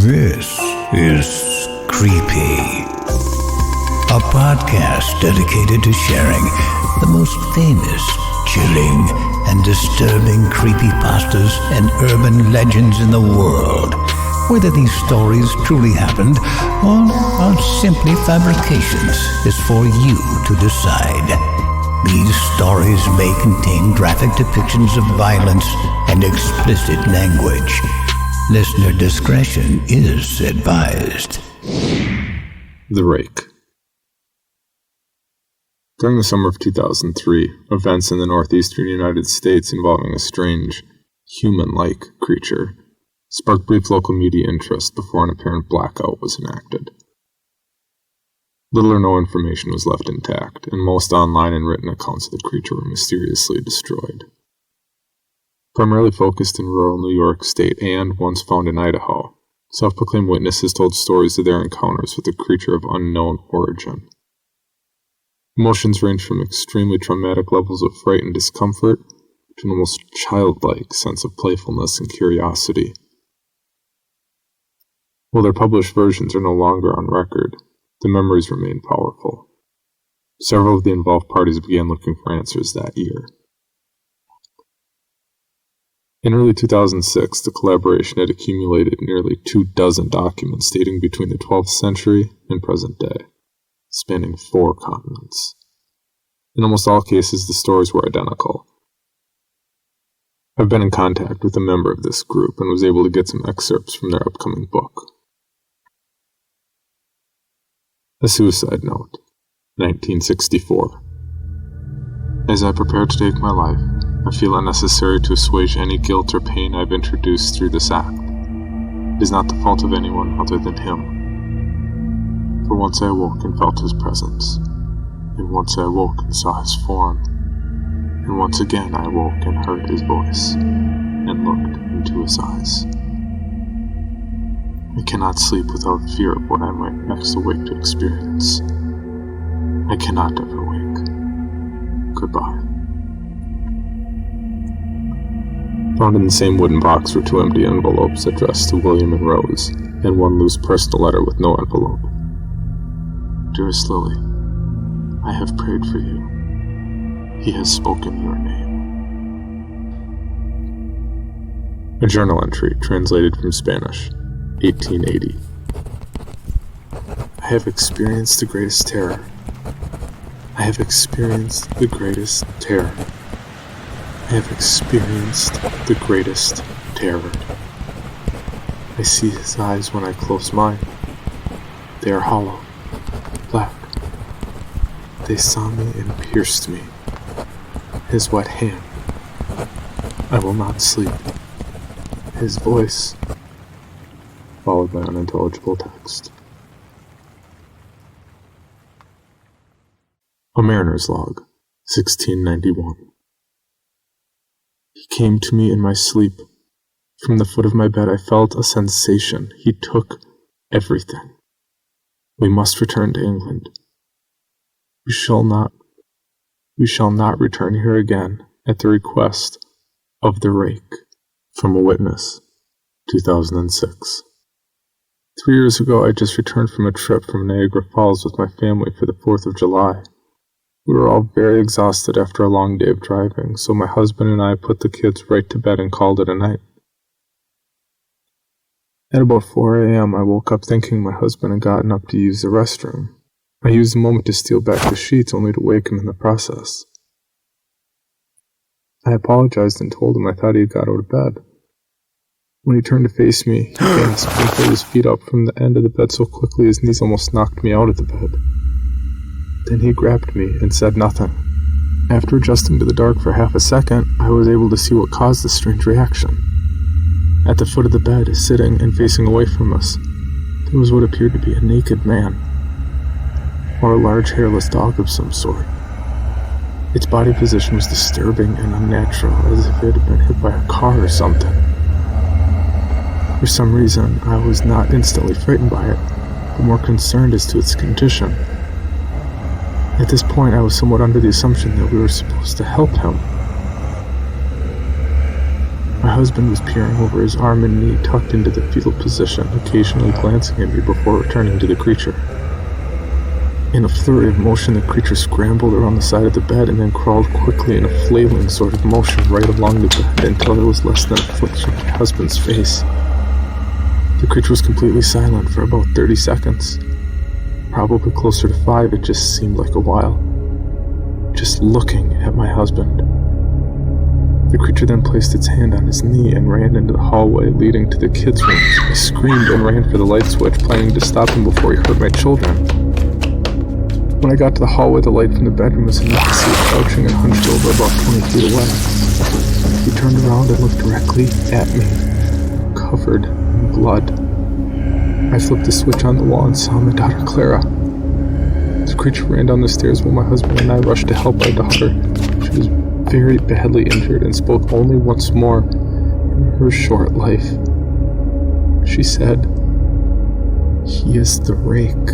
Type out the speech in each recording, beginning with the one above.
This is Creepy, a podcast dedicated to sharing the most famous, chilling, and disturbing creepypastas and urban legends in the world. Whether these stories truly happened or are simply fabrications is for you to decide. These stories may contain graphic depictions of violence and explicit language. Listener discretion is advised. The Rake. During the summer of 2003, events in the northeastern United States involving a strange, human-like creature sparked brief local media interest before an apparent blackout was enacted. Little or no information was left intact, and most online and written accounts of the creature were mysteriously destroyed. Primarily focused in rural New York State and once found in Idaho, self-proclaimed witnesses told stories of their encounters with a creature of unknown origin. Emotions ranged from extremely traumatic levels of fright and discomfort to an almost childlike sense of playfulness and curiosity. While their published versions are no longer on record, the memories remain powerful. Several of the involved parties began looking for answers that year. In early 2006, the collaboration had accumulated nearly 24 documents dating between the 12th century and present day, spanning 4 continents. In almost all cases, the stories were identical. I've been in contact with a member of this group and was able to get some excerpts from their upcoming book. A Suicide Note, 1964. As I prepare to take my life, I feel it necessary to assuage any guilt or pain I've introduced through this act. It is not the fault of anyone other than him. For once I awoke and felt his presence, and once I awoke and saw his form, and once again I awoke and heard his voice, and looked into his eyes. I cannot sleep without fear of what I might next awake to experience. I cannot ever wake. Goodbye. Found in the same wooden box were 2 empty envelopes addressed to William and Rose, and 1 loose personal letter with no envelope. Dearest Lily, I have prayed for you. He has spoken your name. A journal entry translated from Spanish, 1880. I have experienced the greatest terror. I have experienced the greatest terror. I have experienced the greatest terror. I see his eyes when I close mine. They are hollow, black. They saw me and pierced me. His wet hand. I will not sleep. His voice. Followed by unintelligible text. A Mariner's Log, 1691. He came to me in my sleep. From the foot of my bed I felt a sensation. He took everything. We must return to England. We shall not return here again at the request of the Rake. From a witness, 2006. 3 years ago I just returned from a trip from Niagara Falls with my family for the 4th of July. We were all very exhausted after a long day of driving, so my husband and I put the kids right to bed and called it a night. At about 4 a.m., I woke up thinking my husband had gotten up to use the restroom. I used the moment to steal back the sheets, only to wake him in the process. I apologized and told him I thought he had got out of bed. When he turned to face me, he gasped and pulled his feet up from the end of the bed so quickly his knees almost knocked me out of the bed. Then he grabbed me and said nothing. After adjusting to the dark for half a second, I was able to see what caused this strange reaction. At the foot of the bed, sitting and facing away from us, there was what appeared to be a naked man, or a large hairless dog of some sort. Its body position was disturbing and unnatural, as if it had been hit by a car or something. For some reason, I was not instantly frightened by it, but more concerned as to its condition. At this point, I was somewhat under the assumption that we were supposed to help him. My husband was peering over his arm and knee tucked into the fetal position, occasionally glancing at me before returning to the creature. In a flurry of motion, the creature scrambled around the side of the bed and then crawled quickly in a flailing sort of motion right along the bed until it was less than a foot from my husband's face. The creature was completely silent for about 30 seconds. Probably closer to 5, it just seemed like a while. Just looking at my husband. The creature then placed its hand on his knee and ran into the hallway leading to the kids' rooms. I screamed and ran for the light switch, planning to stop him before he hurt my children. When I got to the hallway, the light from the bedroom was enough to see it crouching and hunched over about 20 feet away. He turned around and looked directly at me, covered in blood. I flipped the switch on the wall and saw my daughter Clara. The creature ran down the stairs while my husband and I rushed to help our daughter. She was very badly injured and spoke only once more in her short life. She said, "He is the Rake."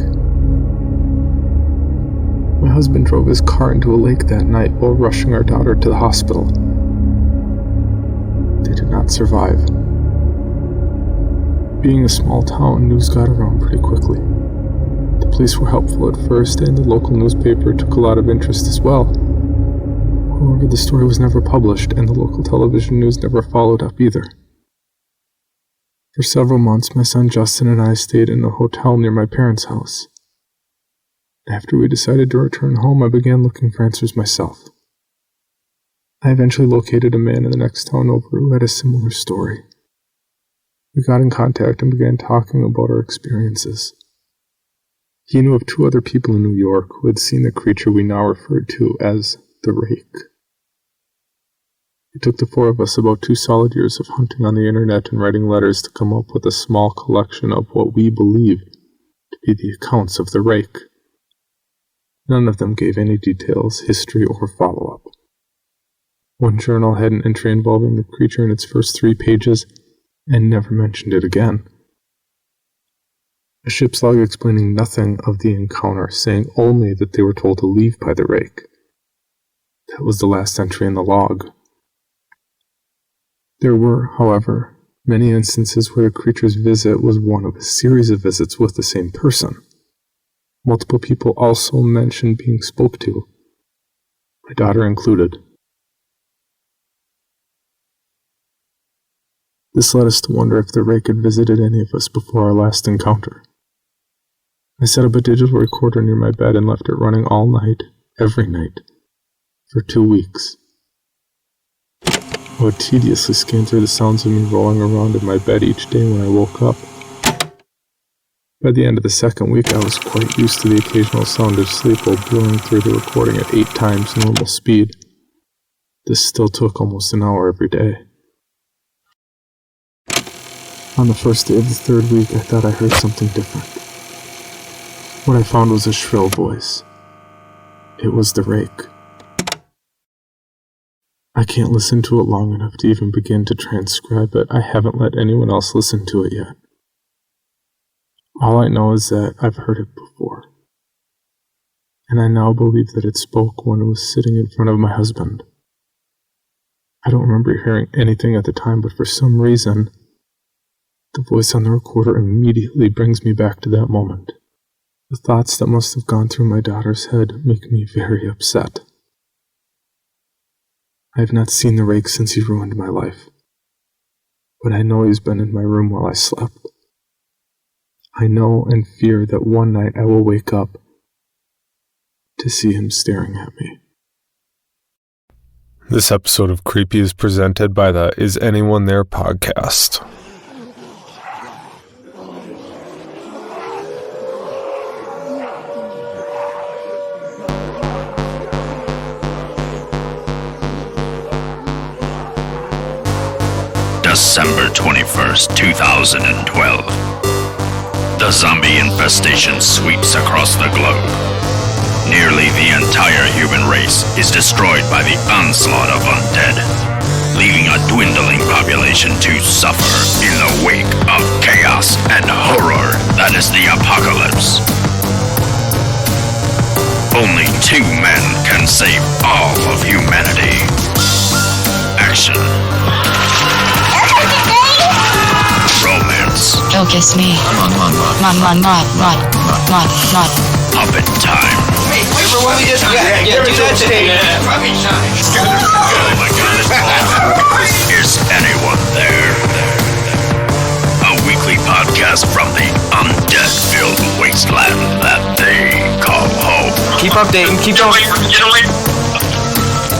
My husband drove his car into a lake that night while rushing our daughter to the hospital. They did not survive. Being a small town, news got around pretty quickly. The police were helpful at first, and the local newspaper took a lot of interest as well. However, the story was never published, and the local television news never followed up either. For several months, my son Justin and I stayed in a hotel near my parents' house. After we decided to return home, I began looking for answers myself. I eventually located a man in the next town over who had a similar story. We got in contact and began talking about our experiences. He knew of 2 other people in New York who had seen the creature we now referred to as the Rake. It took the 4 of us about 2 solid years of hunting on the internet and writing letters to come up with a small collection of what we believe to be the accounts of the Rake. None of them gave any details, history, or follow-up. One journal had an entry involving the creature in its first 3 pages and never mentioned it again. A ship's log explaining nothing of the encounter, saying only that they were told to leave by the Rake. That was the last entry in the log. There were, however, many instances where the creature's visit was one of a series of visits with the same person. Multiple people also mentioned being spoke to, my daughter included. This led us to wonder if the Rake had visited any of us before our last encounter. I set up a digital recorder near my bed and left it running all night, every night, for 2 weeks. I would tediously scan through the sounds of me rolling around in my bed each day when I woke up. By the end of the 2nd week, I was quite used to the occasional sound of sleep while blowing through the recording at 8 times normal speed. This still took almost an hour every day. On the first day of the 3rd week, I thought I heard something different. What I found was a shrill voice. It was the Rake. I can't listen to it long enough to even begin to transcribe it. I haven't let anyone else listen to it yet. All I know is that I've heard it before. And I now believe that it spoke when it was sitting in front of my husband. I don't remember hearing anything at the time, but for some reason, the voice on the recorder immediately brings me back to that moment. The thoughts that must have gone through my daughter's head make me very upset. I have not seen the Rake since he ruined my life, but I know he's been in my room while I slept. I know and fear that one night I will wake up to see him staring at me. This episode of Creepy is presented by the Is Anyone There podcast. December 21st, 2012. The zombie infestation sweeps across the globe. Nearly the entire human race is destroyed by the onslaught of undead, leaving a dwindling population to suffer in the wake of chaos and horror that is the apocalypse. Only 2 men can save all of humanity. Action. Kiss me. Come on. Not. Puppet time. Hey, remember when we just do that today? Oh my God. Is anyone there? A weekly podcast from the undead-filled wasteland that they call home. Keep updating, keep going. Get away!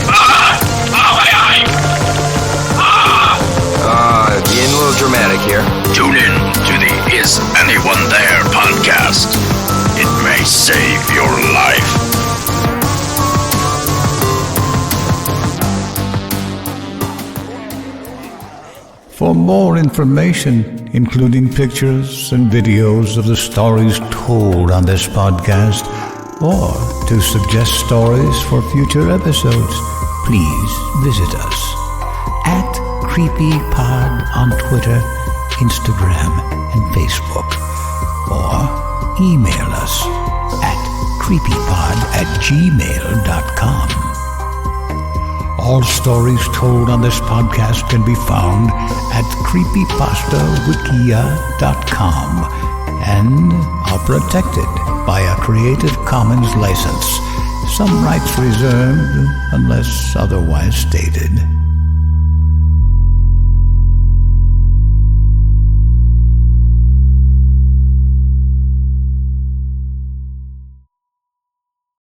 My eye! Being a little dramatic here. Tune in to the Is Anyone There podcast. It may save your life. For more information, including pictures and videos of the stories told on this podcast, or to suggest stories for future episodes, please visit us at CreepyPod on Twitter, Instagram, and Facebook, or email us at creepypod@gmail.com. All stories told on this podcast can be found at creepypastawikia.com and are protected by a Creative Commons license. Some rights reserved unless otherwise stated.